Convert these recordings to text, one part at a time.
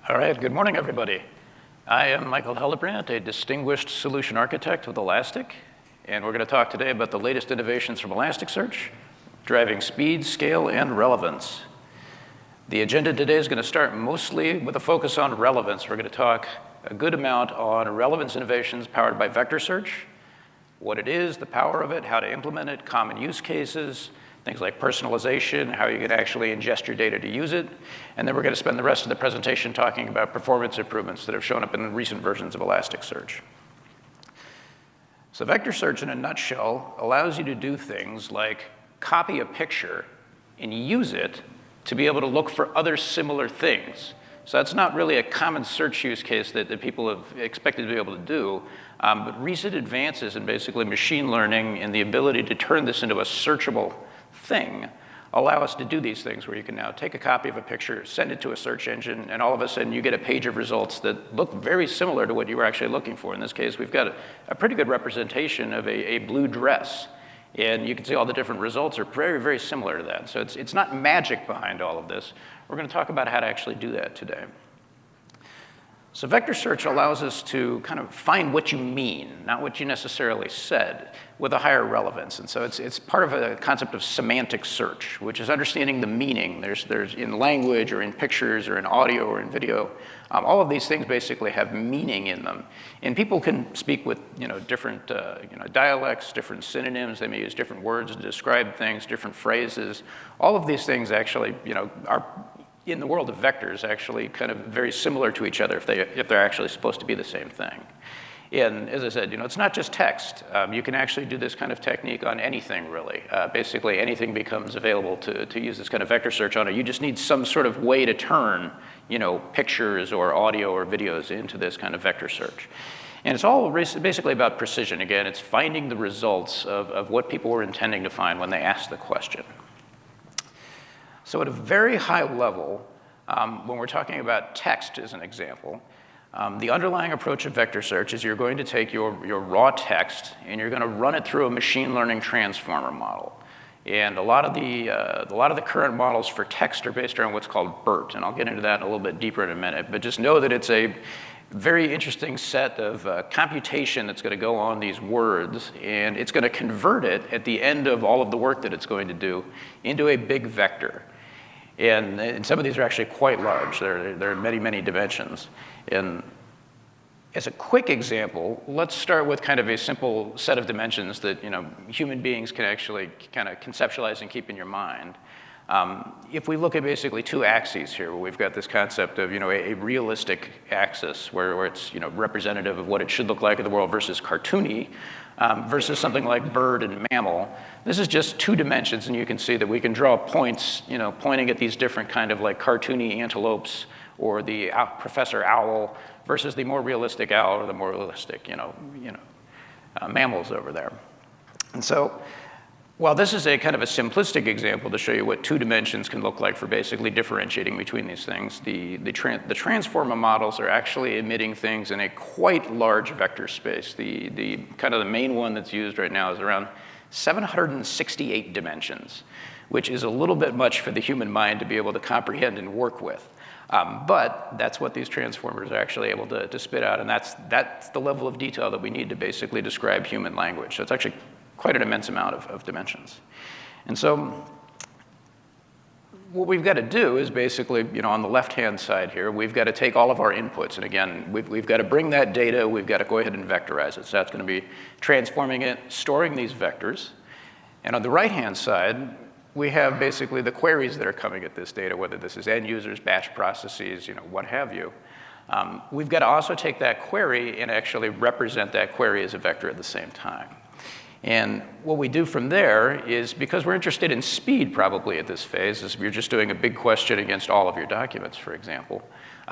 All right, good morning, everybody. I am Michael Hellebrandt, a distinguished solution architect with Elastic, and we're going to talk today about the latest innovations from Elasticsearch, driving speed, scale, and relevance. The agenda today is going to start mostly with a focus on relevance. We're going to talk a good amount on relevance innovations powered by vector search, what it is, the power of it, how to implement it, common use cases, things like personalization, how you can actually ingest your data to use it. And then we're going to spend the rest of the presentation talking about performance improvements that have shown up in the recent versions of Elasticsearch. So vector search, in a nutshell, allows you to do things like copy a picture and use it to be able to look for other similar things. So that's not really a common search use case that people have expected to be able to do. But recent advances in basically machine learning and the ability to turn this into a searchable thing allow us to do these things where you can now take a copy of a picture, send it to a search engine, and all of a sudden you get a page of results that look very similar to what you were actually looking for. In this case, we've got a pretty good representation of a blue dress. And you can see all the different results are very, very similar to that. So it's not magic behind all of this. We're going to talk about how to actually do that today. So vector search allows us to kind of find what you mean, not what you necessarily said, with a higher relevance. And so it's part of a concept of semantic search, which is understanding the meaning. There's in language or in pictures or in audio or in video. All of these things basically have meaning in them. And people can speak with different dialects, different synonyms. They may use different words to describe things, different phrases. All of these things actually are, in the world of vectors, actually kind of very similar to each other if they're actually supposed to be the same thing. And as I said, it's not just text. You can actually do this kind of technique on anything, really. Basically, anything becomes available to use this kind of vector search on it. You just need some sort of way to turn, pictures or audio or videos into this kind of vector search. And it's all basically about precision. Again, it's finding the results of what people were intending to find when they asked the question. So at a very high level, when we're talking about text as an example, the underlying approach of vector search is you're going to take your raw text and you're going to run it through a machine learning transformer model. And a lot of the current models for text are based around what's called BERT, and I'll get into that a little bit deeper in a minute. But just know that it's a very interesting set of computation that's going to go on these words, and it's going to convert it at the end of all of the work that it's going to do into a big vector. And some of these are actually quite large. They're in many, many dimensions. And as a quick example, let's start with kind of a simple set of dimensions that human beings can actually kind of conceptualize and keep in your mind. If we look at basically two axes here, where we've got this concept of a realistic axis where it's representative of what it should look like in the world versus cartoony, versus something like bird and mammal. This is just two dimensions, and you can see that we can draw points, pointing at these different kind of like cartoony antelopes or the professor owl versus the more realistic owl or the more realistic, mammals over there. And so, while this is a kind of a simplistic example to show you what two dimensions can look like for basically differentiating between these things, the transformer models are actually emitting things in a quite large vector space. The kind of the main one that's used right now is around 768 dimensions, which is a little bit much for the human mind to be able to comprehend and work with. But that's what these transformers are actually able to spit out, and that's the level of detail that we need to basically describe human language. So it's actually quite an immense amount of dimensions. And so what we've got to do is basically, on the left-hand side here, we've got to take all of our inputs. And again, we've got to bring that data, we've got to go ahead and vectorize it. So that's going to be transforming it, storing these vectors. And on the right-hand side, we have basically the queries that are coming at this data, whether this is end users, batch processes, what have you. We've got to also take that query and actually represent that query as a vector at the same time. And what we do from there is, because we're interested in speed probably at this phase, is if you're just doing a big question against all of your documents, for example,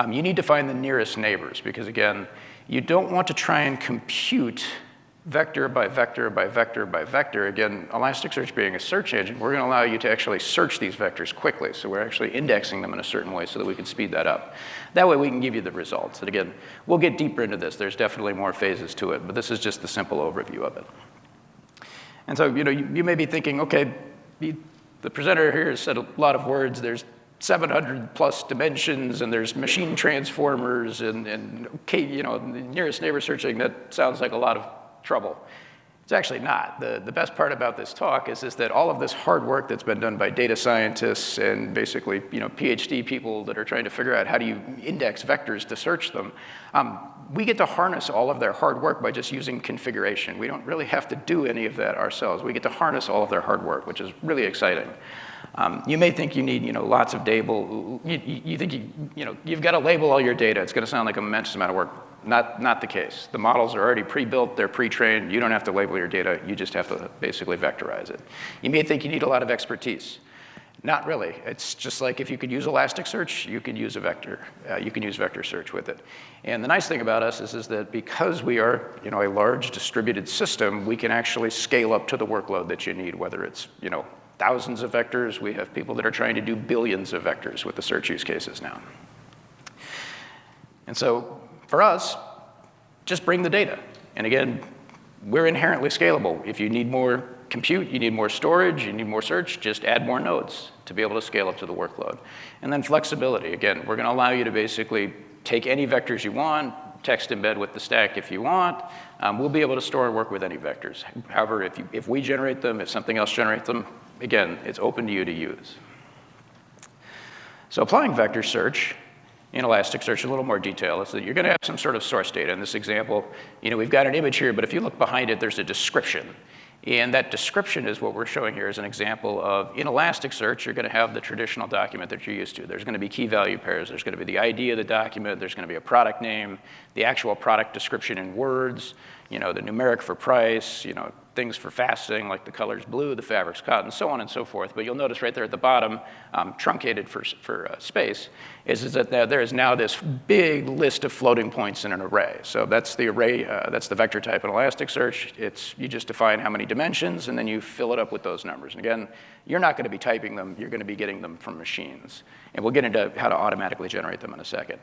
you need to find the nearest neighbors, because again, you don't want to try and compute vector by vector by vector by vector. Again, Elasticsearch being a search engine, we're going to allow you to actually search these vectors quickly. So we're actually indexing them in a certain way so that we can speed that up. That way we can give you the results. And again, we'll get deeper into this. There's definitely more phases to it, but this is just the simple overview of it. And so, you may be thinking, okay, the presenter here has said a lot of words. There's 700 plus dimensions, and there's machine transformers and nearest neighbor searching, that sounds like a lot of trouble. It's actually not. The best part about this talk is that all of this hard work that's been done by data scientists and basically PhD people that are trying to figure out how do you index vectors to search them, we get to harness all of their hard work by just using configuration. We don't really have to do any of that ourselves. We get to harness all of their hard work, which is really exciting. You may think you need lots of data. You think you've got to label all your data. It's going to sound like an immense amount of work. Not the case. The models are already pre-built, they're pre-trained. You don't have to label your data, you just have to basically vectorize it. You may think you need a lot of expertise. Not really. It's just like if you could use Elasticsearch, you could use a vector. You can use vector search with it. And the nice thing about us is that because we are a large distributed system, we can actually scale up to the workload that you need, whether it's thousands of vectors. We have people that are trying to do billions of vectors with the search use cases now. And so for us, just bring the data. And again, we're inherently scalable. If you need more compute, you need more storage, you need more search, just add more nodes to be able to scale up to the workload. And then flexibility. Again, we're going to allow you to basically take any vectors you want, text embed with the stack if you want. We'll be able to store and work with any vectors. However, if we generate them, if something else generates them, again, it's open to you to use. So applying vector search in Elasticsearch in a little more detail is that you're going to have some sort of source data. In this example, we've got an image here, but if you look behind it, there's a description. And that description is what we're showing here as an example of, in Elasticsearch, you're going to have the traditional document that you're used to. There's going to be key value pairs. There's going to be the ID of the document. There's going to be a product name, the actual product description in words, the numeric for price, things for fastening, like the color's blue, the fabric's cotton, so on and so forth. But you'll notice right there at the bottom, truncated for space, is that there is now this big list of floating points in an array. So that's the array, that's the vector type in Elasticsearch. You just define how many dimensions, and then you fill it up with those numbers. And again, you're not going to be typing them. You're going to be getting them from machines. And we'll get into how to automatically generate them in a second.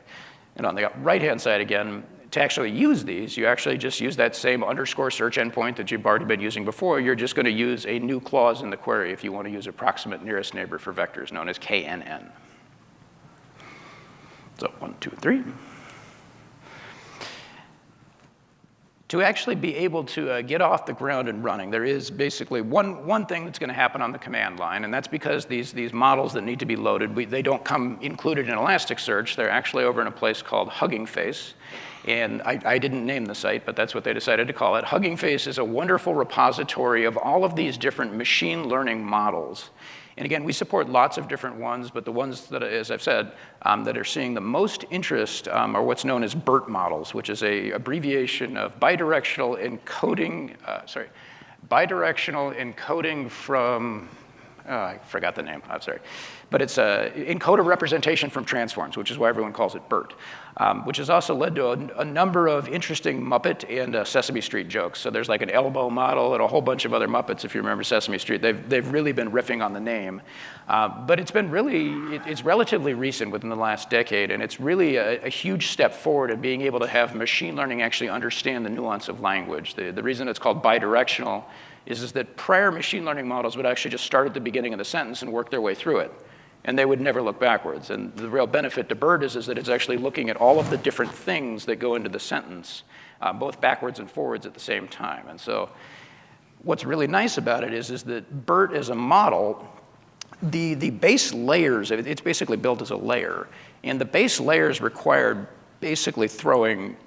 And on the right-hand side, again, to actually use these, you actually just use that same underscore search endpoint that you've already been using before. You're just going to use a new clause in the query if you want to use approximate nearest neighbor for vectors, known as KNN. So 1, 2, 3. To actually be able to get off the ground and running, there is basically one thing that's going to happen on the command line, and that's because these models that need to be loaded, they don't come included in Elasticsearch. They're actually over in a place called Hugging Face. And I didn't name the site, but that's what they decided to call it. Hugging Face is a wonderful repository of all of these different machine learning models. And again, we support lots of different ones, but the ones that, as I've said, that are seeing the most interest are what's known as BERT models, which is an abbreviation of bidirectional encoding from, I forgot the name, I'm sorry. But it's encoder representation from transforms, which is why everyone calls it BERT, which has also led to a number of interesting Muppet and Sesame Street jokes. So there's like an elbow model and a whole bunch of other Muppets, if you remember Sesame Street. They've really been riffing on the name. But it's been it's relatively recent within the last decade, and it's really a huge step forward in being able to have machine learning actually understand the nuance of language. The reason it's called bidirectional is that prior machine learning models would actually just start at the beginning of the sentence and work their way through it. And they would never look backwards. And the real benefit to BERT is that it's actually looking at all of the different things that go into the sentence, both backwards and forwards at the same time. And so what's really nice about it is that BERT as a model, the base layers, it's basically built as a layer. And the base layers required basically throwing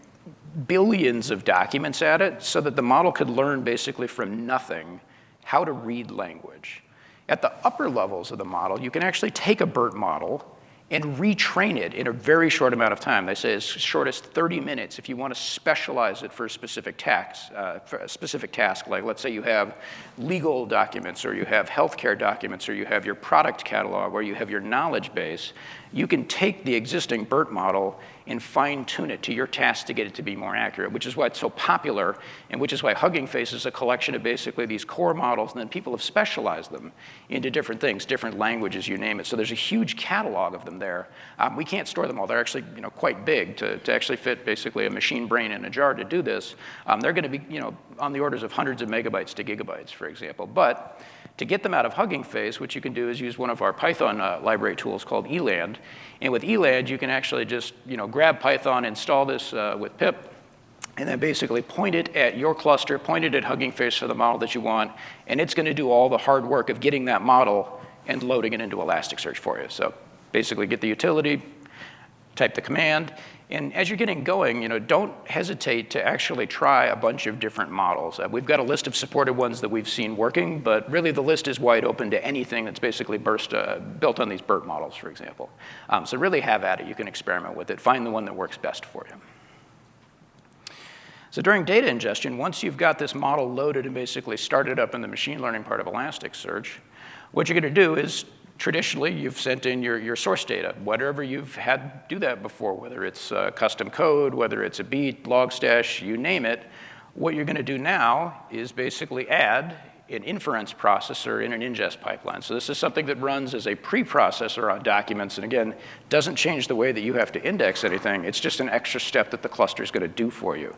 billions of documents at it so that the model could learn basically from nothing how to read language. At the upper levels of the model, you can actually take a BERT model and retrain it in a very short amount of time. They say as short as 30 minutes if you want to specialize it for a specific task. Like let's say you have legal documents, or you have healthcare documents, or you have your product catalog, or you have your knowledge base. You can take the existing BERT model and fine-tune it to your task to get it to be more accurate, which is why it's so popular, and which is why Hugging Face is a collection of basically these core models, and then people have specialized them into different things, different languages, you name it. So there's a huge catalog of them there. We can't store them all. They're actually quite big to actually fit basically a machine brain in a jar to do this. They're going to be on the orders of hundreds of megabytes to gigabytes, for example. But To get them out of Hugging Face, what you can do is use one of our Python library tools called eland. And with eland, you can actually just grab Python, install this with pip, and then basically point it at your cluster, point it at Hugging Face for the model that you want, and it's going to do all the hard work of getting that model and loading it into Elasticsearch for you. So basically get the utility, type the command, and as you're getting going, don't hesitate to actually try a bunch of different models. We've got a list of supported ones that we've seen working, but really the list is wide open to anything that's basically built on these BERT models, for example. So really have at it. You can experiment with it. Find the one that works best for you. So during data ingestion, once you've got this model loaded and basically started up in the machine learning part of Elasticsearch, what you're going to do is, traditionally, you've sent in your source data, whatever you've had do that before, whether it's custom code, whether it's a beat, Logstash, you name it. What you're going to do now is basically add an inference processor in an ingest pipeline. So this is something that runs as a preprocessor on documents, and again, doesn't change the way that you have to index anything. It's just an extra step that the cluster is going to do for you.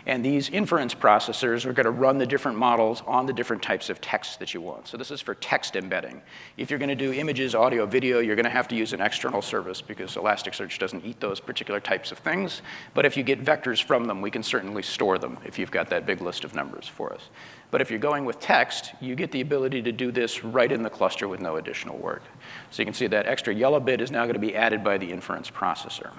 And these inference processors are going to run the different models on the different types of text that you want. So this is for text embedding. If you're going to do images, audio, video, you're going to have to use an external service because Elasticsearch doesn't eat those particular types of things. But if you get vectors from them, we can certainly store them if you've got that big list of numbers for us. But if you're going with text, you get the ability to do this right in the cluster with no additional work. So you can see that extra yellow bit is now going to be added by the inference processor.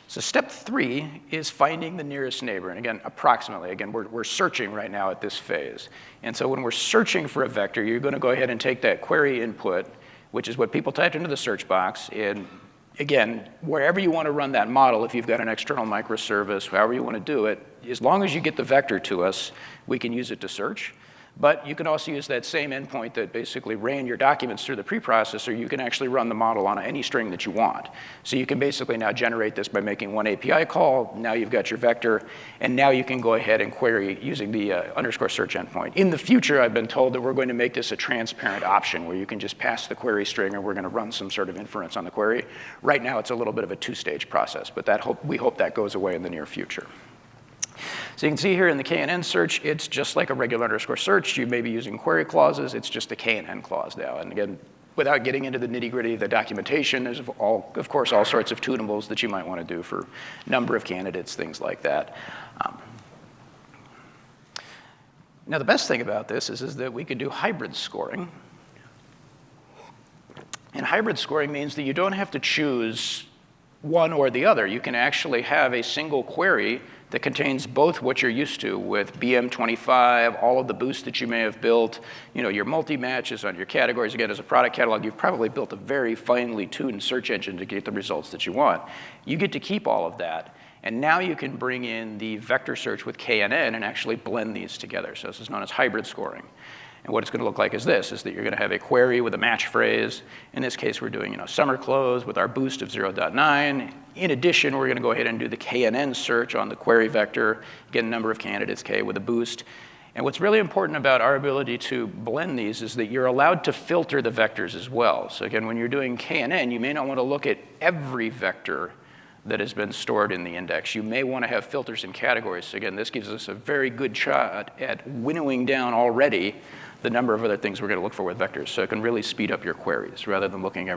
So step 3 is finding the nearest neighbor. And again, approximately. Again, we're searching right now at this phase. And so when we're searching for a vector, you're going to go ahead and take that query input, which is what people typed into the search box. And again, wherever you want to run that model, if you've got an external microservice, however you want to do it, as long as you get the vector to us, we can use it to search. But you can also use that same endpoint that basically ran your documents through the preprocessor. You can actually run the model on any string that you want. So you can basically now generate this by making one API call. Now you've got your vector. And now you can go ahead and query using the underscore search endpoint. In the future, I've been told that we're going to make this a transparent option where you can just pass the query string and we're going to run some sort of inference on the query. Right now, it's a little bit of a two-stage process. But we hope that goes away in the near future. So you can see here in the KNN search, it's just like a regular underscore search. You may be using query clauses. It's just a KNN clause now. And again, without getting into the nitty-gritty of the documentation, there's, of course, all sorts of tunables that you might want to do for number of candidates, things like that. Now, the best thing about this is that we can do hybrid scoring. And hybrid scoring means that you don't have to choose one or the other. You can actually have a single query that contains both what you're used to with BM25, all of the boosts that you may have built, your multi-matches on your categories. Again, as a product catalog, you've probably built a very finely tuned search engine to get the results that you want. You get to keep all of that. And now you can bring in the vector search with KNN and actually blend these together. So this is known as hybrid scoring. And what it's going to look like is this, is that you're going to have a query with a match phrase. In this case, we're doing summer clothes with our boost of 0.9. In addition, we're going to go ahead and do the KNN search on the query vector, get a number of candidates, K, with a boost. And what's really important about our ability to blend these is that you're allowed to filter the vectors as well. So again, when you're doing KNN, you may not want to look at every vector that has been stored in the index. You may want to have filters and categories. So again, this gives us a very good shot at winnowing down already the number of other things we're going to look for with vectors. So it can really speed up your queries rather than looking at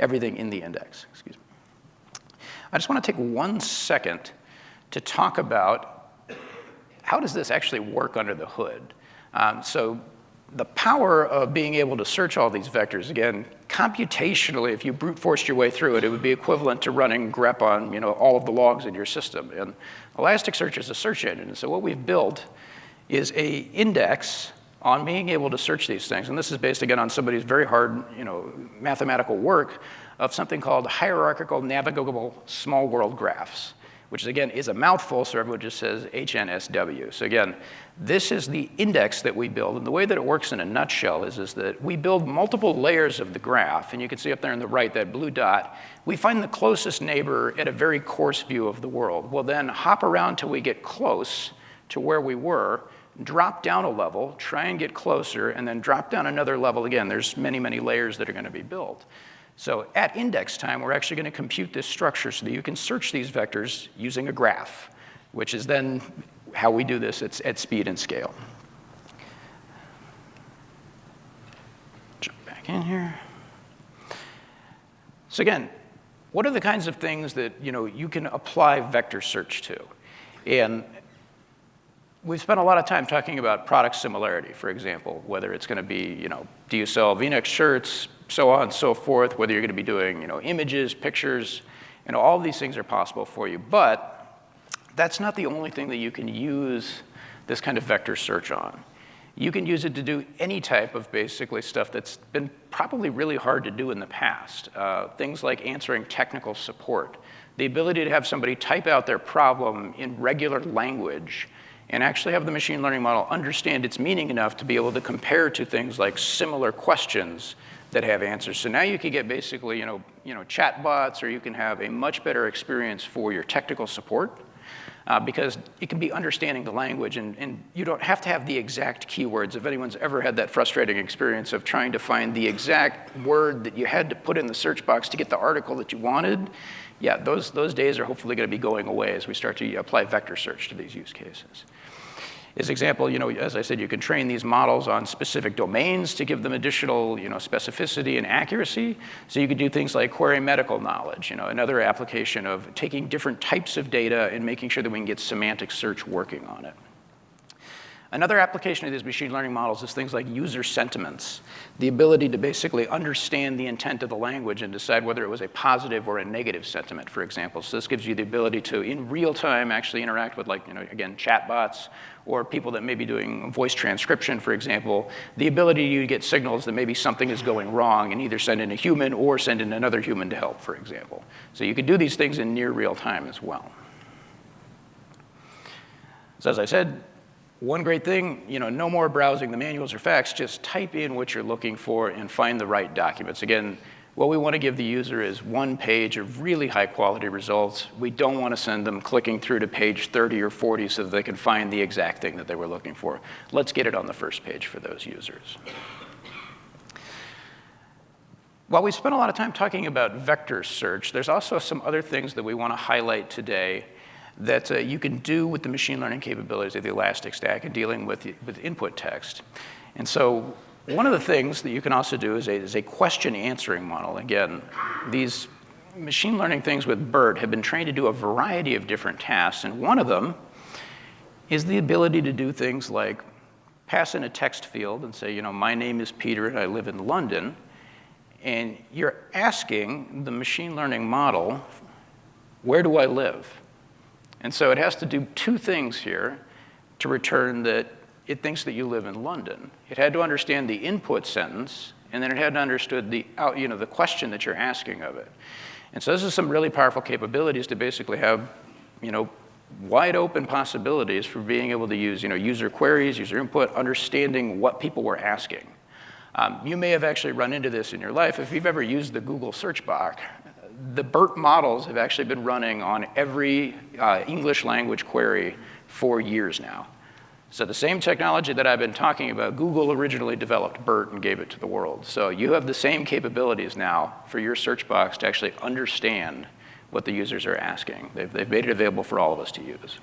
everything in the index, excuse me. I just want to take 1 second to talk about how does this actually work under the hood. So the power of being able to search all these vectors, again, computationally, if you brute forced your way through it, it would be equivalent to running grep on all of the logs in your system. And Elasticsearch is a search engine. And so what we've built is a index on being able to search these things. And this is based, again, on somebody's very hard mathematical work of something called hierarchical navigable small world graphs, which again is a mouthful, so everyone just says HNSW. So again, this is the index that we build. And the way that it works in a nutshell is that we build multiple layers of the graph. And you can see up there on the right, that blue dot. We find the closest neighbor at a very coarse view of the world. We'll then hop around till we get close to where we were, drop down a level, try and get closer, and then drop down another level again. There's many, many layers that are going to be built. So at index time, we're actually going to compute this structure so that you can search these vectors using a graph, which is then how we do this at speed and scale. Jump back in here. So again, what are the kinds of things that you can apply vector search to? And we've spent a lot of time talking about product similarity, for example, whether it's going to be, do you sell V-neck shirts, so on and so forth, whether you're going to be doing, images, pictures, all of these things are possible for you. But that's not the only thing that you can use this kind of vector search on. You can use it to do any type of basically stuff that's been probably really hard to do in the past. Things like answering technical support. The ability to have somebody type out their problem in regular language and actually have the machine learning model understand its meaning enough to be able to compare to things like similar questions that have answers. So now you can get basically, chat bots, or you can have a much better experience for your technical support because it can be understanding the language, and you don't have to have the exact keywords. If anyone's ever had that frustrating experience of trying to find the exact word that you had to put in the search box to get the article that you wanted, yeah, those days are hopefully going to be going away as we start to apply vector search to these use cases. As an example, as I said, you can train these models on specific domains to give them additional, specificity and accuracy. So you could do things like query medical knowledge, another application of taking different types of data and making sure that we can get semantic search working on it. Another application of these machine learning models is things like user sentiments, the ability to basically understand the intent of the language and decide whether it was a positive or a negative sentiment, for example. So this gives you the ability to, in real time, actually interact with, again, chatbots or people that may be doing voice transcription, for example, the ability to get signals that maybe something is going wrong and either send in a human or send in another human to help, for example. So you could do these things in near real time as well. So as I said, one great thing, no more browsing the manuals or facts, just type in what you're looking for and find the right documents. Again, what we want to give the user is one page of really high quality results. We don't want to send them clicking through to page 30 or 40 so that they can find the exact thing that they were looking for. Let's get it on the first page for those users. While we spent a lot of time talking about vector search, there's also some other things that we want to highlight today that you can do with the machine learning capabilities of the Elastic Stack and dealing with input text. And so one of the things that you can also do is a question answering model. Again, these machine learning things with BERT have been trained to do a variety of different tasks, and one of them is the ability to do things like pass in a text field and say, my name is Peter and I live in London, and you're asking the machine learning model, where do I live? And so it has to do two things here to return that it thinks that you live in London. It had to understand the input sentence, and then it had to understand the question that you're asking of it. And so this is some really powerful capabilities to basically have, wide open possibilities for being able to use, user queries, user input, understanding what people were asking. You may have actually run into this in your life. If you've ever used the Google search box, the BERT models have actually been running on every English language query for years now. So the same technology that I've been talking about, Google originally developed BERT and gave it to the world. So you have the same capabilities now for your search box to actually understand what the users are asking. They've made it available for all of us to use.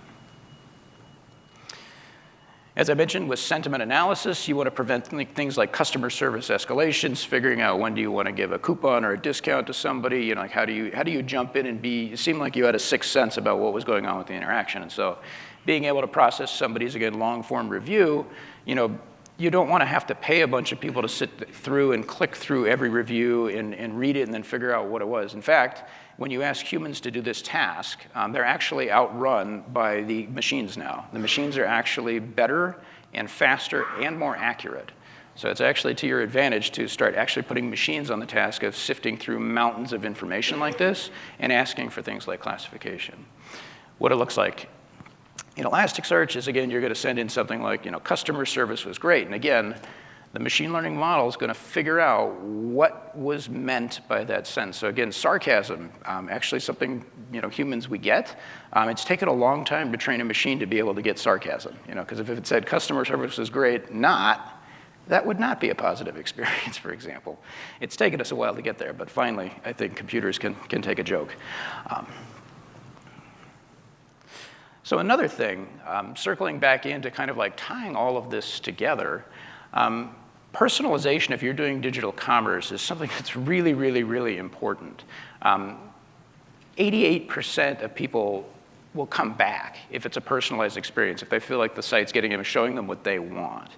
As I mentioned, with sentiment analysis, you want to prevent things like customer service escalations, figuring out when do you want to give a coupon or a discount to somebody, like how do you jump in and it seemed like you had a sixth sense about what was going on with the interaction. And so being able to process somebody's, again, long-form review, you don't want to have to pay a bunch of people to sit through and click through every review and read it and then figure out what it was. In fact, when you ask humans to do this task, they're actually outrun by the machines now. The machines are actually better and faster and more accurate. So it's actually to your advantage to start actually putting machines on the task of sifting through mountains of information like this and asking for things like classification. What it looks like in Elasticsearch is, again, you're going to send in something like, customer service was great. And again, the machine learning model is going to figure out what was meant by that sentence. So again, sarcasm, actually something humans we get. It's taken a long time to train a machine to be able to get sarcasm. Because if it said customer service was great, that would not be a positive experience, for example. It's taken us a while to get there, but finally, I think computers can take a joke. So another thing, circling back into kind of like tying all of this together, personalization, if you're doing digital commerce, is something that's really, really, really important. 88% of people will come back if it's a personalized experience, if they feel like the site's getting them, showing them what they want.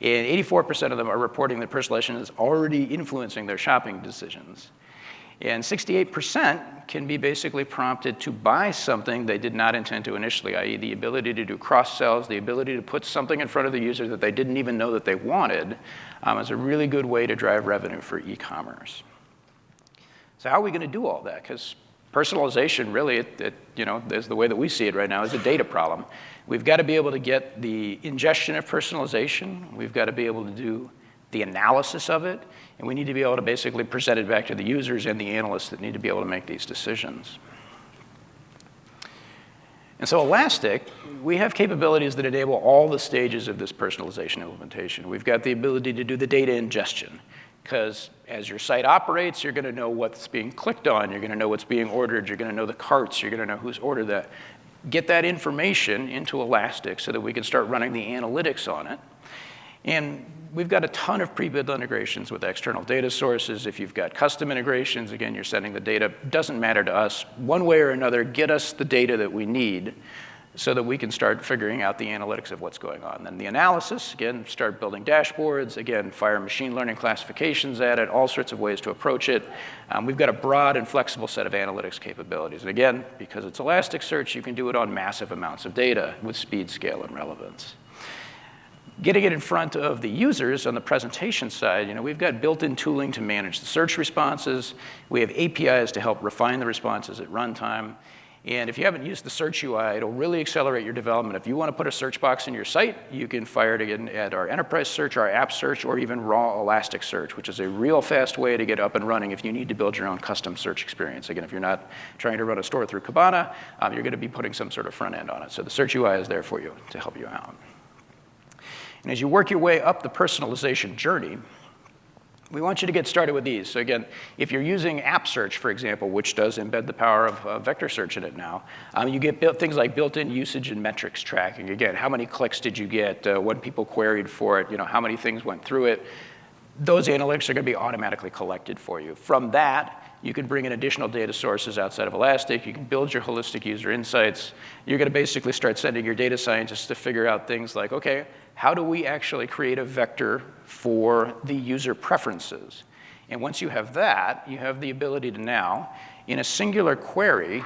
And 84% of them are reporting that personalization is already influencing their shopping decisions. And 68% can be basically prompted to buy something they did not intend to initially, i.e. the ability to do cross-sells, the ability to put something in front of the user that they didn't even know that they wanted, is a really good way to drive revenue for e-commerce. So how are we going to do all that? Because personalization, really, is the way that we see it right now, is a data problem. We've got to be able to get the ingestion of personalization. We've got to be able to do the analysis of it. And we need to be able to basically present it back to the users and the analysts that need to be able to make these decisions. And so Elastic, we have capabilities that enable all the stages of this personalization implementation. We've got the ability to do the data ingestion, because as your site operates, you're going to know what's being clicked on, you're going to know what's being ordered, you're going to know the carts, you're going to know who's ordered that. Get that information into Elastic so that we can start running the analytics on it. And we've got a ton of pre-built integrations with external data sources. If you've got custom integrations, again, you're sending the data. Doesn't matter to us. One way or another, get us the data that we need so that we can start figuring out the analytics of what's going on. Then the analysis, again, start building dashboards. Again, fire machine learning classifications at it, all sorts of ways to approach it. We've got a broad and flexible set of analytics capabilities. And again, because it's Elasticsearch, you can do it on massive amounts of data with speed, scale, and relevance. Getting it in front of the users on the presentation side, we've got built-in tooling to manage the search responses. We have APIs to help refine the responses at runtime. And if you haven't used the search UI, it'll really accelerate your development. If you want to put a search box in your site, you can fire it again at our enterprise search, our app search, or even raw Elasticsearch, which is a real fast way to get up and running if you need to build your own custom search experience. Again, if you're not trying to run a store through Kibana, you're going to be putting some sort of front end on it. So the search UI is there for you to help you out. And as you work your way up the personalization journey, we want you to get started with these. So again, if you're using app search, for example, which does embed the power of vector search in it now, you get things like built-in usage and metrics tracking. Again, how many clicks did you get? What people queried for it? How many things went through it? Those analytics are going to be automatically collected for you. From that, you can bring in additional data sources outside of Elastic. You can build your holistic user insights. You're going to basically start sending your data scientists to figure out things like, OK, how do we actually create a vector for the user preferences? And once you have that, you have the ability to now, in a singular query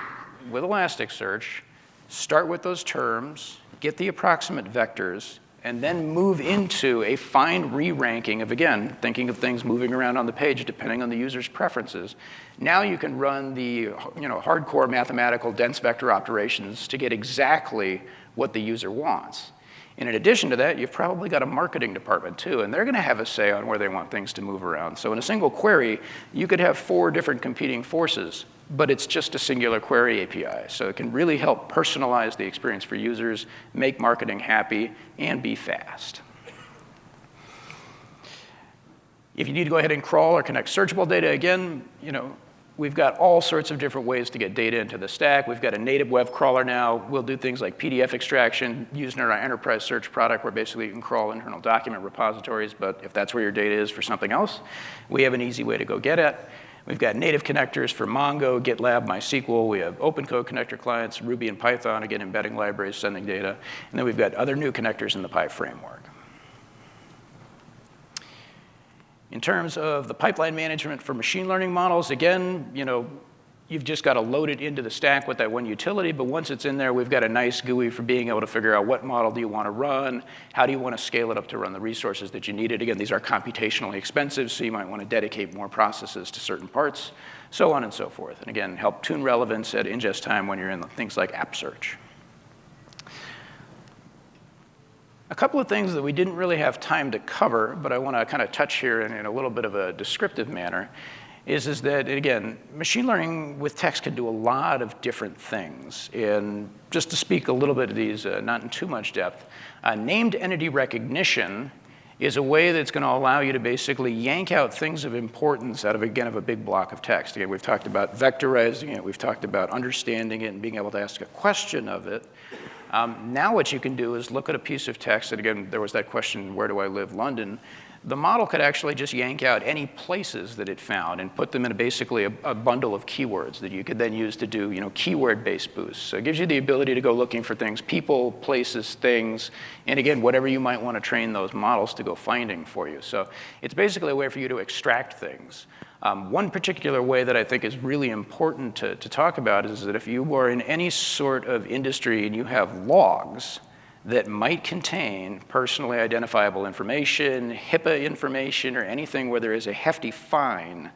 with Elasticsearch, start with those terms, get the approximate vectors, and then move into a fine re-ranking of, again, thinking of things moving around on the page depending on the user's preferences. Now you can run the hardcore mathematical dense vector operations to get exactly what the user wants. And in addition to that, you've probably got a marketing department too, and they're going to have a say on where they want things to move around. So in a single query, you could have 4 different competing forces, but it's just a singular query API. So it can really help personalize the experience for users, make marketing happy, and be fast. If you need to go ahead and crawl or connect searchable data, again, we've got all sorts of different ways to get data into the stack. We've got a native web crawler now. We'll do things like PDF extraction using our enterprise search product, where basically you can crawl internal document repositories. But if that's where your data is for something else, we have an easy way to go get it. We've got native connectors for Mongo, GitLab, MySQL. We have open code connector clients, Ruby and Python, again, embedding libraries, sending data. And then we've got other new connectors in the Pi framework. In terms of the pipeline management for machine learning models, again, you've just got to load it into the stack with that one utility. But once it's in there, we've got a nice GUI for being able to figure out what model do you want to run, how do you want to scale it up to run the resources that you needed. Again, these are computationally expensive, so you might want to dedicate more processes to certain parts, so on and so forth. And again, help tune relevance at ingest time when you're in things like app search. A couple of things that we didn't really have time to cover, but I want to kind of touch here in a little bit of a descriptive manner, is that, again, machine learning with text can do a lot of different things. And just to speak a little bit of these, not in too much depth, named entity recognition is a way that's going to allow you to basically yank out things of importance out of, again, of a big block of text. Again, we've talked about vectorizing it. We've talked about understanding it and being able to ask a question of it. Now what you can do is look at a piece of text, and again, there was that question, where do I live, London? The model could actually just yank out any places that it found and put them in basically a bundle of keywords that you could then use to do keyword-based boosts. So it gives you the ability to go looking for things, people, places, things, and again, whatever you might want to train those models to go finding for you. So it's basically a way for you to extract things. One particular way that I think is really important to talk about is that if you are in any sort of industry and you have logs that might contain personally identifiable information, HIPAA information, or anything where there is a hefty fine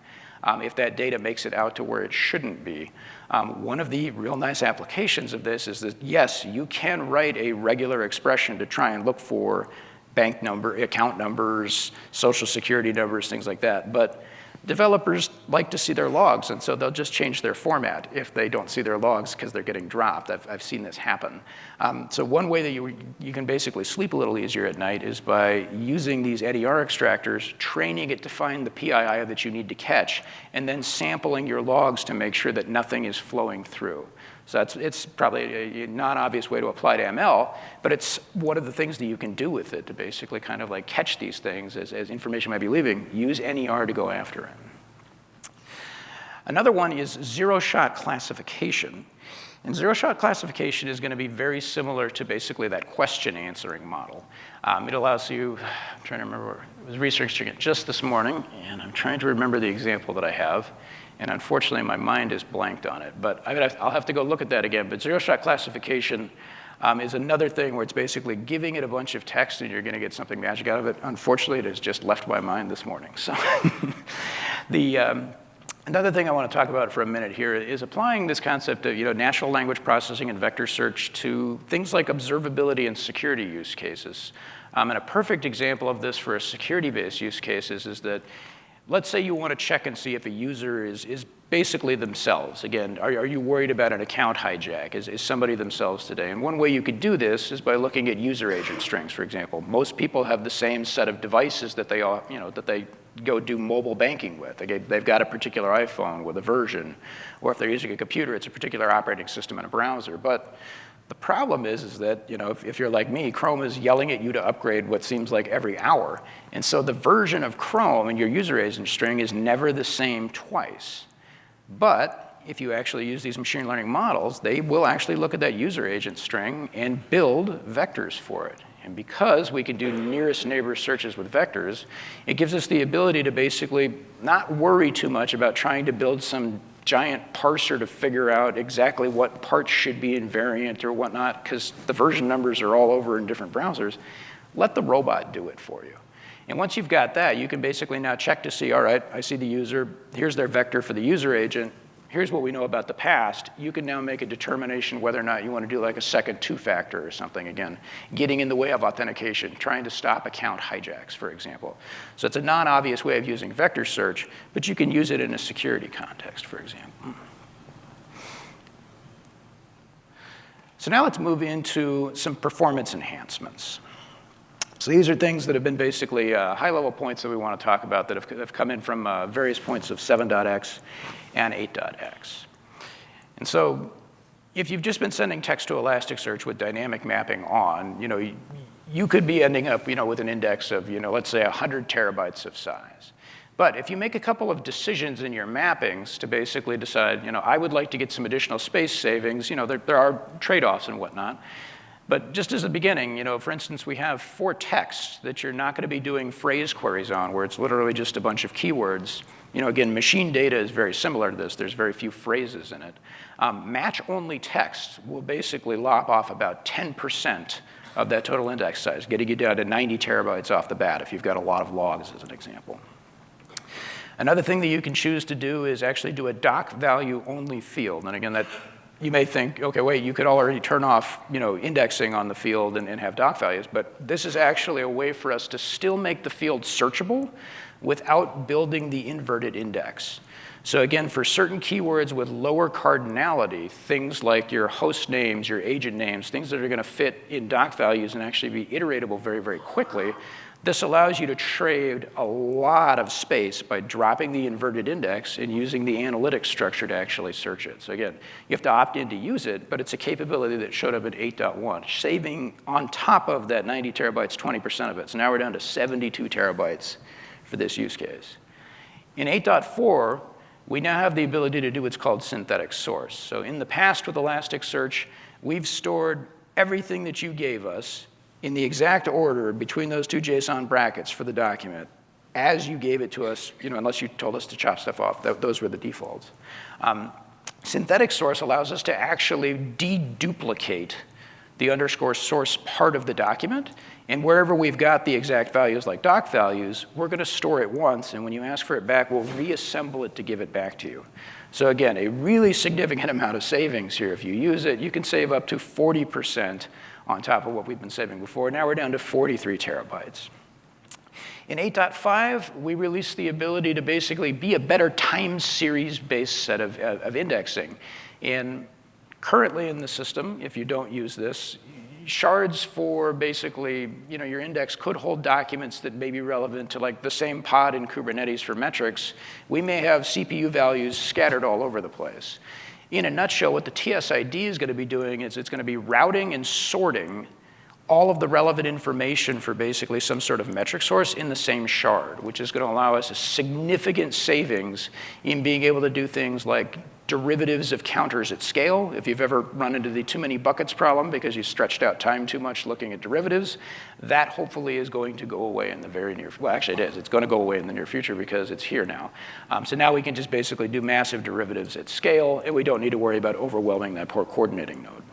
if that data makes it out to where it shouldn't be. One of the real nice applications of this is that, yes, you can write a regular expression to try and look for bank number, account numbers, social security numbers, things like that. But developers like to see their logs, and so they'll just change their format if they don't see their logs because they're getting dropped. I've seen this happen. So one way that you can basically sleep a little easier at night is by using these NER extractors, training it to find the PII that you need to catch, and then sampling your logs to make sure that nothing is flowing through. So it's probably a non-obvious way to apply to ML, but it's one of the things that you can do with it to basically kind of like catch these things as information might be leaving. Use NER to go after it. Another one is zero-shot classification. And zero-shot classification is going to be very similar to basically that question answering model. It allows you, I'm trying to remember, I was researching it just this morning, and I'm trying to remember the example that I have. And unfortunately, my mind is blanked on it. But I'll have to go look at that again. But zero-shot classification is another thing where it's basically giving it a bunch of text and you're going to get something magic out of it. Unfortunately, it has just left my mind this morning. So another thing I want to talk about for a minute here is applying this concept of natural language processing and vector search to things like observability and security use cases. And a perfect example of this for a security-based use case is that let's say you want to check and see if a user is basically themselves. Again, are you worried about an account hijack? Is somebody themselves today? And one way you could do this is by looking at user agent strings, for example. Most people have the same set of devices that they go do mobile banking with. They've got a particular iPhone with a version, or if they're using a computer, it's a particular operating system and a browser. But the problem is that if you're like me, Chrome is yelling at you to upgrade what seems like every hour. And so the version of Chrome in your user agent string is never the same twice. But if you actually use these machine learning models, they will actually look at that user agent string and build vectors for it. And because we can do nearest neighbor searches with vectors, it gives us the ability to basically not worry too much about trying to build some giant parser to figure out exactly what parts should be invariant or whatnot, because the version numbers are all over in different browsers. Let the robot do it for you. And once you've got that, you can basically now check to see, all right, I see the user, here's their vector for the user agent, here's what we know about the past. You can now make a determination whether or not you want to do like a second two-factor or something, again, getting in the way of authentication, trying to stop account hijacks, for example. So it's a non-obvious way of using vector search, but you can use it in a security context, for example. So now let's move into some performance enhancements. So these are things that have been basically high-level points that we want to talk about that have come in from various points of 7.x and 8.x. And so if you've just been sending text to Elasticsearch with dynamic mapping on, you could be ending up with an index of let's say 100 terabytes of size. But if you make a couple of decisions in your mappings to basically decide, I would like to get some additional space savings, there are trade-offs and whatnot. But just as a beginning, for instance, we have 4 texts that you're not going to be doing phrase queries on, where it's literally just a bunch of keywords. Again, machine data is very similar to this. There's very few phrases in it. Match-only text will basically lop off about 10% of that total index size, getting you down to 90 terabytes off the bat if you've got a lot of logs, as an example. Another thing that you can choose to do is actually do a doc value only field. And again, that you may think, okay, wait, you could already turn off indexing on the field and have doc values, but this is actually a way for us to still make the field searchable without building the inverted index. So again, for certain keywords with lower cardinality, things like your host names, your agent names, things that are going to fit in doc values and actually be iteratable very, very quickly, This allows you to trade a lot of space by dropping the inverted index and using the analytics structure to actually search it. So again, you have to opt in to use it, but it's a capability that showed up at 8.1, saving on top of that 90 terabytes, 20% of it. So now we're down to 72 terabytes for this use case. In 8.4, we now have the ability to do what's called synthetic source. So in the past with Elasticsearch, we've stored everything that you gave us in the exact order between those two JSON brackets for the document as you gave it to us, unless you told us to chop stuff off. Those were the defaults. Synthetic source allows us to actually deduplicate the underscore source part of the document. And wherever we've got the exact values, like doc values, we're going to store it once. And when you ask for it back, we'll reassemble it to give it back to you. So again, a really significant amount of savings here. If you use it, you can save up to 40% on top of what we've been saving before. Now we're down to 43 terabytes. In 8.5, we released the ability to basically be a better time series-based set of indexing. And currently in the system, if you don't use this, shards for basically, your index could hold documents that may be relevant to like the same pod in Kubernetes for metrics. We may have CPU values scattered all over the place. In a nutshell, what the TSID is going to be doing is it's going to be routing and sorting all of the relevant information for basically some sort of metric source in the same shard, which is going to allow us a significant savings in being able to do things like derivatives of counters at scale. If you've ever run into the too many buckets problem because you stretched out time too much looking at derivatives, that hopefully is going to go away in the very near, well, actually it is. It's going to go away in the near future because it's here now. So now we can just basically do massive derivatives at scale, and we don't need to worry about overwhelming that poor coordinating node.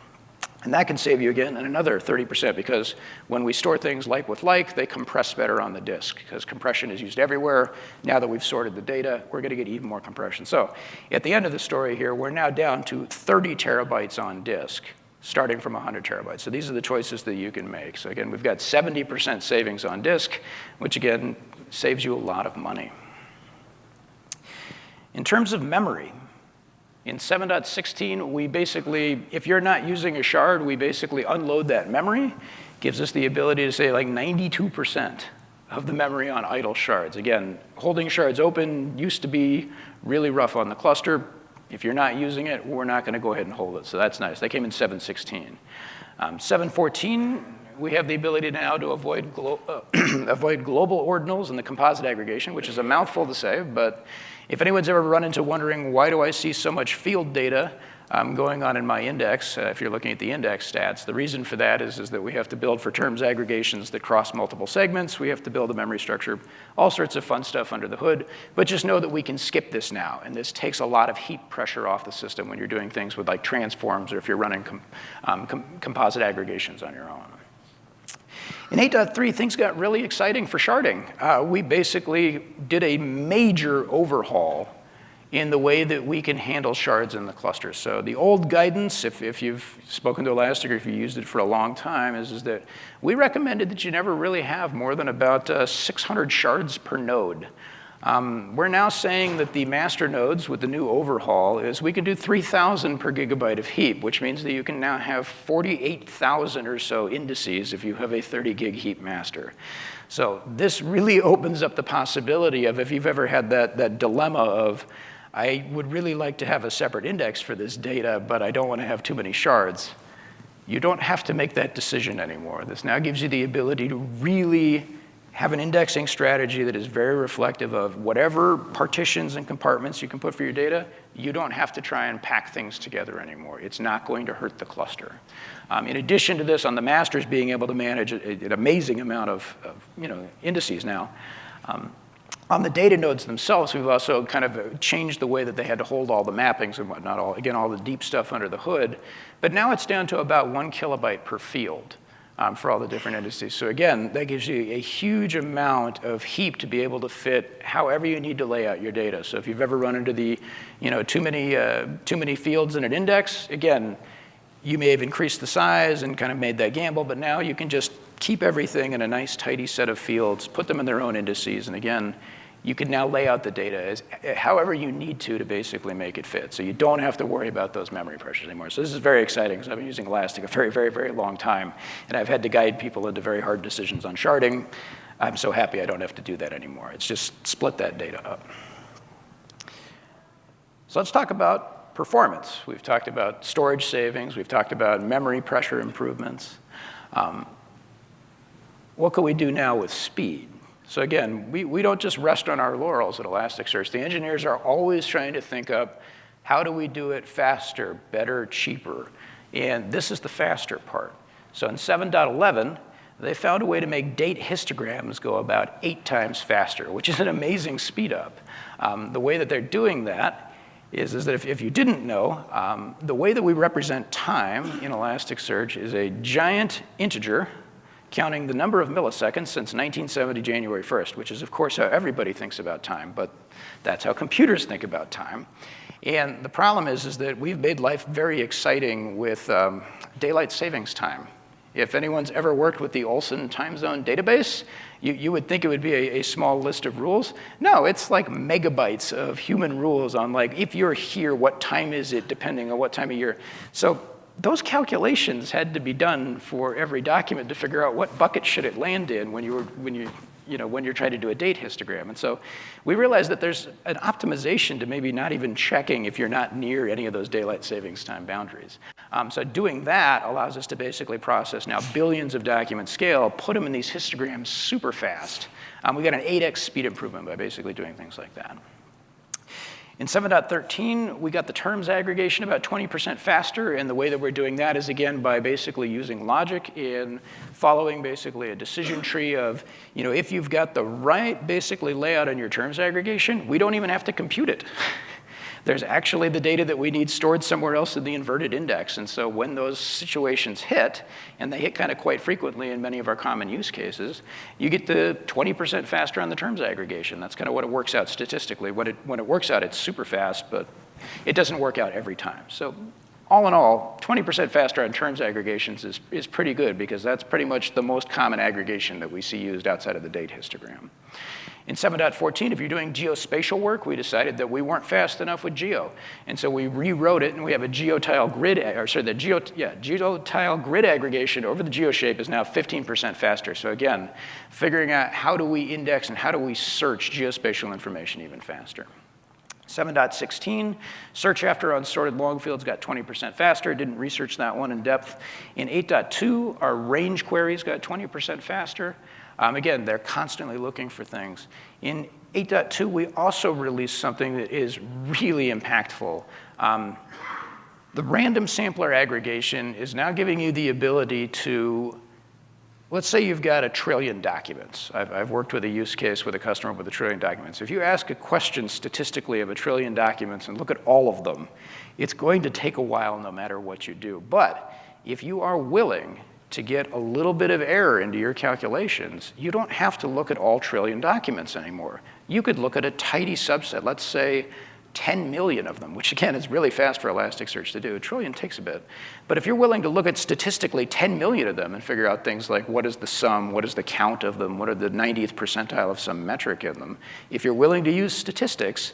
And that can save you, again, another 30% because when we store things like with like, they compress better on the disk because compression is used everywhere. Now that we've sorted the data, we're going to get even more compression. So at the end of the story here, we're now down to 30 terabytes on disk, starting from 100 terabytes. So these are the choices that you can make. So again, we've got 70% savings on disk, which again, saves you a lot of money. In terms of memory, in 7.16, we basically, if you're not using a shard, we basically unload that memory. Gives us the ability to say like 92% of the memory on idle shards. Again, holding shards open used to be really rough on the cluster. If you're not using it, we're not going to go ahead and hold it. So that's nice. That came in 7.16. 7.14, we have the ability now to avoid global ordinals in the composite aggregation, which is a mouthful to say, but if anyone's ever run into wondering, why do I see so much field data going on in my index, if you're looking at the index stats, the reason for that is that we have to build for terms aggregations that cross multiple segments. We have to build a memory structure, all sorts of fun stuff under the hood. But just know that we can skip this now. And this takes a lot of heat pressure off the system when you're doing things with like transforms or if you're running composite aggregations on your own. In 8.3, things got really exciting for sharding. We basically did a major overhaul in the way that we can handle shards in the cluster. So the old guidance, if you've spoken to Elastic or if you used it for a long time, is that we recommended that you never really have more than about 600 shards per node. We're now saying that the master nodes with the new overhaul is we can do 3,000 per gigabyte of heap, which means that you can now have 48,000 or so indices if you have a 30 gig heap master. So this really opens up the possibility of if you've ever had that dilemma of, I would really like to have a separate index for this data, but I don't want to have too many shards. You don't have to make that decision anymore. This now gives you the ability to really have an indexing strategy that is very reflective of whatever partitions and compartments you can put for your data. You don't have to try and pack things together anymore. It's not going to hurt the cluster. In addition to this, on the masters being able to manage an amazing amount of indices now, on the data nodes themselves, we've also kind of changed the way that they had to hold all the mappings and whatnot, all the deep stuff under the hood. But now it's down to about 1 kilobyte per field. For all the different indices. So again, that gives you a huge amount of heap to be able to fit however you need to lay out your data. So if you've ever run into the, too many fields in an index, again, you may have increased the size and kind of made that gamble, but now you can just keep everything in a nice tidy set of fields, put them in their own indices, and again, you can now lay out the data as however you need to basically make it fit. So you don't have to worry about those memory pressures anymore. So this is very exciting because I've been using Elastic a very, very, very long time, and I've had to guide people into very hard decisions on sharding. I'm so happy I don't have to do that anymore. It's just split that data up. So let's talk about performance. We've talked about storage savings. We've talked about memory pressure improvements. What can we do now with speed? So again, we don't just rest on our laurels at Elasticsearch. The engineers are always trying to think up, how do we do it faster, better, cheaper? And this is the faster part. So in 7.11, they found a way to make date histograms go about 8 times faster, which is an amazing speed up. The way that they're doing that is that if you didn't know, the way that we represent time in Elasticsearch is a giant integer counting the number of milliseconds since 1970, January 1st, which is, of course, how everybody thinks about time, but that's how computers think about time. And the problem is that we've made life very exciting with daylight savings time. If anyone's ever worked with the Olsen time zone database, you would think it would be a small list of rules. No, it's like megabytes of human rules on like, if you're here, what time is it, depending on what time of year. So those calculations had to be done for every document to figure out what bucket should it land in when you're trying to do a date histogram. And so we realized that there's an optimization to maybe not even checking if you're not near any of those daylight savings time boundaries. So doing that allows us to basically process now billions of document scale, put them in these histograms super fast. We got an 8x speed improvement by basically doing things like that. In 7.13, we got the terms aggregation about 20% faster, and the way that we're doing that is, again, by basically using logic in following basically a decision tree of, if you've got the right basically layout in your terms aggregation, we don't even have to compute it. There's actually the data that we need stored somewhere else in the inverted index. And so when those situations hit, and they hit kind of quite frequently in many of our common use cases, you get the 20% faster on the terms aggregation. That's kind of what it works out statistically. When it works out, it's super fast, but it doesn't work out every time. So all in all, 20% faster on terms aggregations is pretty good, because that's pretty much the most common aggregation that we see used outside of the date histogram. In 7.14, if you're doing geospatial work, we decided that we weren't fast enough with geo. And so we rewrote it, and we have a geotile grid, geotile grid aggregation over the geoshape is now 15% faster. So again, figuring out how do we index and how do we search geospatial information even faster. 7.16, search after unsorted long fields got 20% faster. Didn't research that one in depth. In 8.2, our range queries got 20% faster. Again, they're constantly looking for things. In 8.2, we also released something that is really impactful. The random sampler aggregation is now giving you the ability to, let's say you've got 1 trillion documents. I've worked with a use case with a customer with 1 trillion documents. If you ask a question statistically of 1 trillion documents and look at all of them, it's going to take a while no matter what you do. But if you are willing to get a little bit of error into your calculations, you don't have to look at all 1 trillion documents anymore. You could look at a tidy subset, let's say 10 million of them, which again is really fast for Elasticsearch to do. 1 trillion takes a bit. But if you're willing to look at statistically 10 million of them and figure out things like what is the sum, what is the count of them, what are the 90th percentile of some metric in them, if you're willing to use statistics,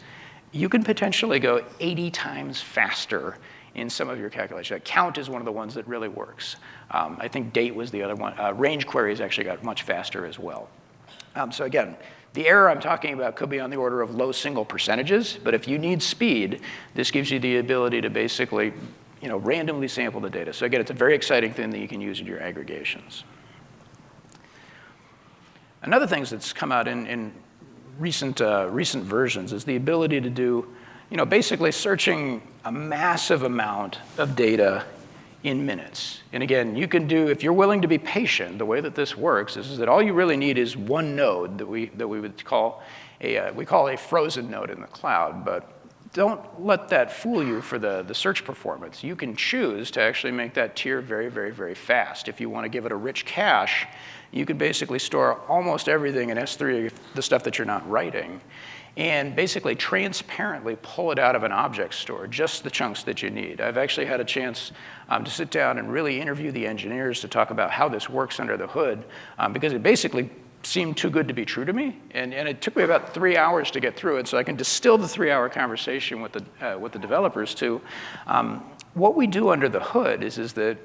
you can potentially go 80 times faster in some of your calculations. Count is one of the ones that really works. I think date was the other one. Range queries actually got much faster as well. So again, the error I'm talking about could be on the order of low single percentages, but if you need speed, this gives you the ability to basically randomly sample the data. So again, it's a very exciting thing that you can use in your aggregations. Another thing that's come out in recent versions is the ability to do basically searching a massive amount of data in minutes. And again, you can do, if you're willing to be patient, the way that this works is that all you really need is one node that we would call a frozen node in the cloud. But don't let that fool you for the search performance. You can choose to actually make that tier very, very, very fast. If you want to give it a rich cache, you can basically store almost everything in S3, the stuff that you're not writing, and basically transparently pull it out of an object store, just the chunks that you need. I've actually had a chance to sit down and really interview the engineers to talk about how this works under the hood, because it basically seemed too good to be true to me, and it took me about 3 hours to get through it, so I can distill the 3-hour conversation with the developers to what we do under the hood is that,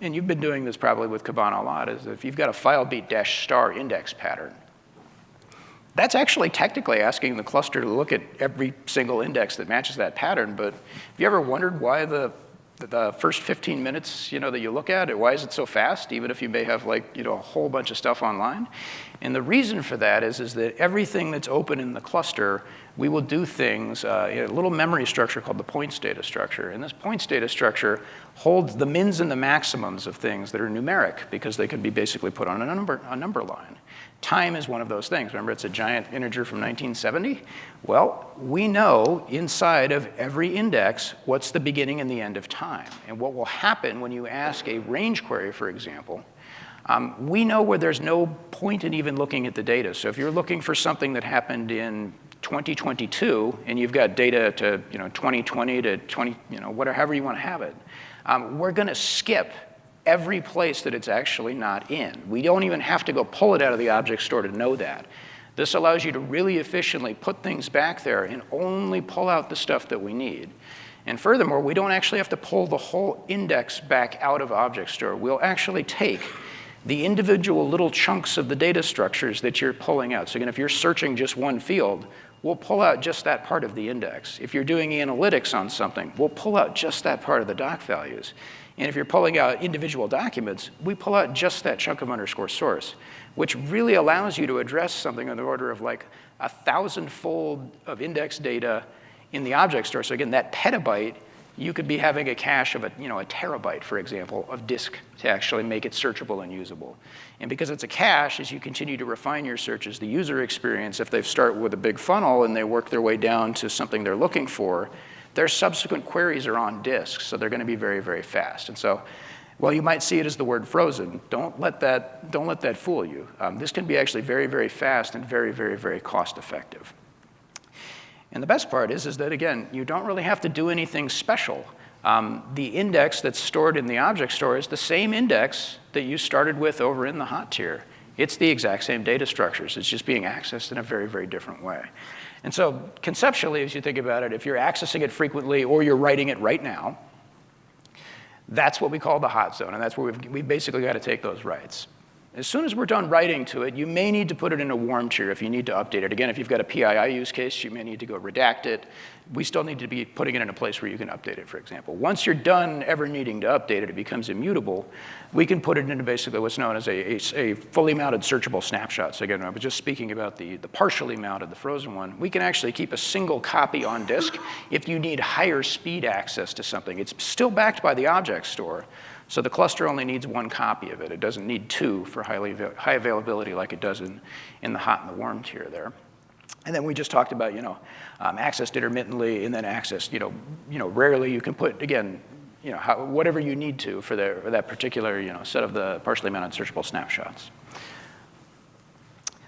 and you've been doing this probably with Kibana a lot, is if you've got a file beat -* index pattern, That's actually technically asking the cluster to look at every single index that matches that pattern, but have you ever wondered why the first 15 minutes, that you look at it, why is it so fast, even if you may have a whole bunch of stuff online? And the reason for that is that everything that's open in the cluster, we will do things in a little memory structure called the points data structure. And this points data structure holds the mins and the maximums of things that are numeric because they can be basically put on a number line. Time is one of those things. Remember, it's a giant integer from 1970? Well, we know inside of every index what's the beginning and the end of time. And what will happen when you ask a range query, for example, we know where there's no point in even looking at the data. So if you're looking for something that happened in 2022 and you've got data to 2020 to however you want to have it, we're going to skip every place that it's actually not in. We don't even have to go pull it out of the object store to know that. This allows you to really efficiently put things back there and only pull out the stuff that we need. And furthermore, we don't actually have to pull the whole index back out of object store. We'll actually take the individual little chunks of the data structures that you're pulling out. So again, if you're searching just one field, we'll pull out just that part of the index. If you're doing analytics on something, we'll pull out just that part of the doc values. And if you're pulling out individual documents, we pull out just that chunk of underscore source, which really allows you to address something on the order of like 1,000-fold of index data in the object store. So again, that petabyte, you could be having a cache of a terabyte, for example, of disk to actually make it searchable and usable. And because it's a cache, as you continue to refine your searches, the user experience, if they start with a big funnel and they work their way down to something they're looking for, their subsequent queries are on disk, so they're going to be very, very fast. And so, while you might see it as the word frozen, don't let that fool you. This can be actually very, very fast and very, very, very cost effective. And the best part is that, again, you don't really have to do anything special. The index that's stored in the object store is the same index that you started with over in the hot tier. It's the exact same data structures. It's just being accessed in a very, very different way. And so conceptually, as you think about it, if you're accessing it frequently or you're writing it right now, that's what we call the hot zone, and that's where we've basically got to take those writes. As soon as we're done writing to it, you may need to put it in a warm tier if you need to update it. Again, if you've got a PII use case, you may need to go redact it. We still need to be putting it in a place where you can update it, for example. Once you're done ever needing to update it, it becomes immutable. We can put it into basically what's known as a fully mounted searchable snapshot. So again, I was just speaking about the partially mounted, the frozen one. We can actually keep a single copy on disk if you need higher speed access to something. It's still backed by the object store. So the cluster only needs one copy of it. It doesn't need two for high availability like it does in the hot and the warm tier there. And then we just talked about, accessed intermittently and then accessed, rarely. You can put, again, whatever you need to for that particular, set of the partially mounted searchable snapshots.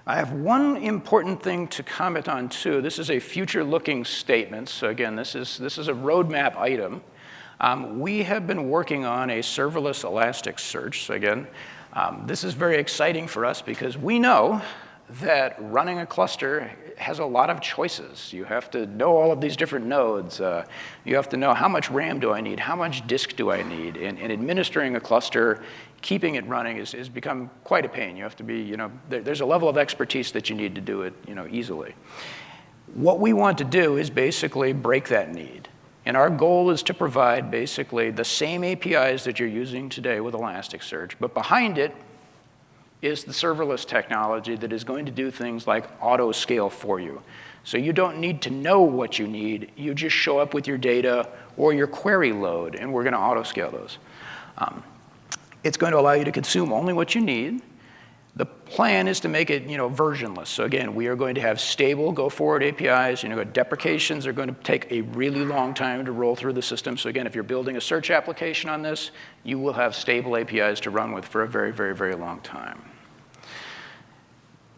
I have one important thing to comment on too. This is a future-looking statement. So again, this is a roadmap item. We have been working on a serverless Elasticsearch. So again, this is very exciting for us because we know that running a cluster has a lot of choices. You have to know all of these different nodes. You have to know how much RAM do I need, how much disk do I need, and administering a cluster, keeping it running has become quite a pain. You have to be, there's a level of expertise that you need to do it, easily. What we want to do is basically break that need. And our goal is to provide basically the same APIs that you're using today with Elasticsearch, but behind it is the serverless technology that is going to do things like auto-scale for you. So you don't need to know what you need. You just show up with your data or your query load, and we're going to auto-scale those. It's going to allow you to consume only what you need. The plan is to make it, versionless. So again, we are going to have stable go-forward APIs. Deprecations are going to take a really long time to roll through the system. So again, if you're building a search application on this, you will have stable APIs to run with for a very, very, very long time.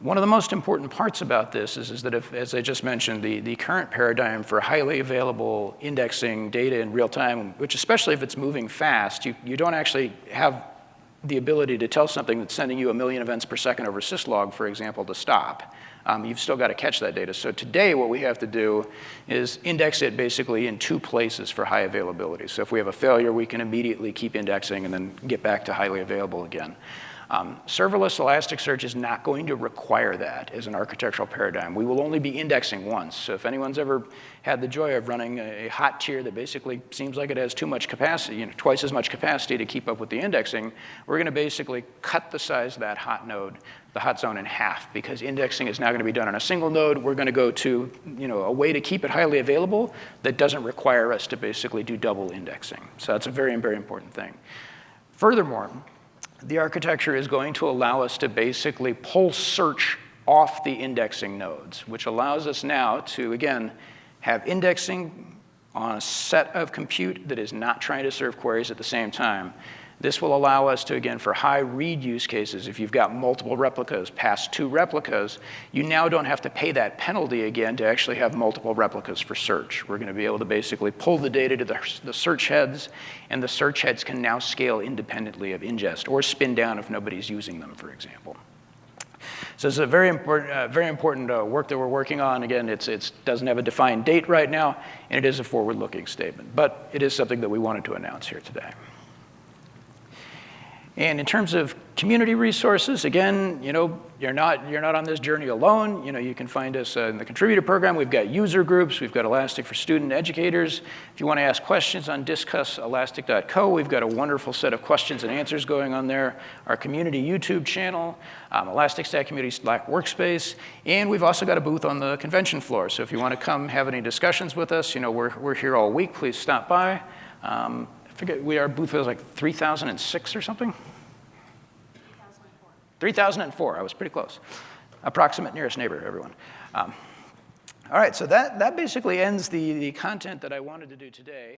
One of the most important parts about this is that if, as I just mentioned, the current paradigm for highly available indexing data in real time, which especially if it's moving fast, you don't actually have the ability to tell something that's sending you 1 million events per second over syslog, for example, to stop. You've still got to catch that data. So today what we have to do is index it basically in 2 places for high availability. So if we have a failure, we can immediately keep indexing and then get back to highly available again. Serverless Elasticsearch is not going to require that as an architectural paradigm. We will only be indexing once. So if anyone's ever had the joy of running a hot tier that basically seems like it has too much capacity, twice as much capacity to keep up with the indexing, we're going to basically cut the size of that hot node, the hot zone, in half, because indexing is now going to be done on a single node. We're going to go to a way to keep it highly available that doesn't require us to basically do double indexing. So that's a very, very important thing. Furthermore, the architecture is going to allow us to basically pull search off the indexing nodes, which allows us now to, again, have indexing on a set of compute that is not trying to serve queries at the same time. This will allow us to, again, for high read use cases, if you've got multiple replicas, past 2 replicas, you now don't have to pay that penalty again to actually have multiple replicas for search. We're going to be able to basically pull the data to the search heads, and the search heads can now scale independently of ingest or spin down if nobody's using them, for example. So it's a very important work that we're working on. Again, it doesn't have a defined date right now, and it is a forward-looking statement. But it is something that we wanted to announce here today. And in terms of community resources, again, you're not on this journey alone. You can find us in the contributor program. We've got user groups. We've got Elastic for student educators. If you want to ask questions on discusselastic.co, we've got a wonderful set of questions and answers going on there. Our community YouTube channel, Elastic Stack Community Slack Workspace, and we've also got a booth on the convention floor. So if you want to come have any discussions with us, we're here all week. Please stop by. I forget, our booth was like 3006 or something? 3004, I was pretty close. Approximate nearest neighbor, everyone. All right, so that basically ends the content that I wanted to do today.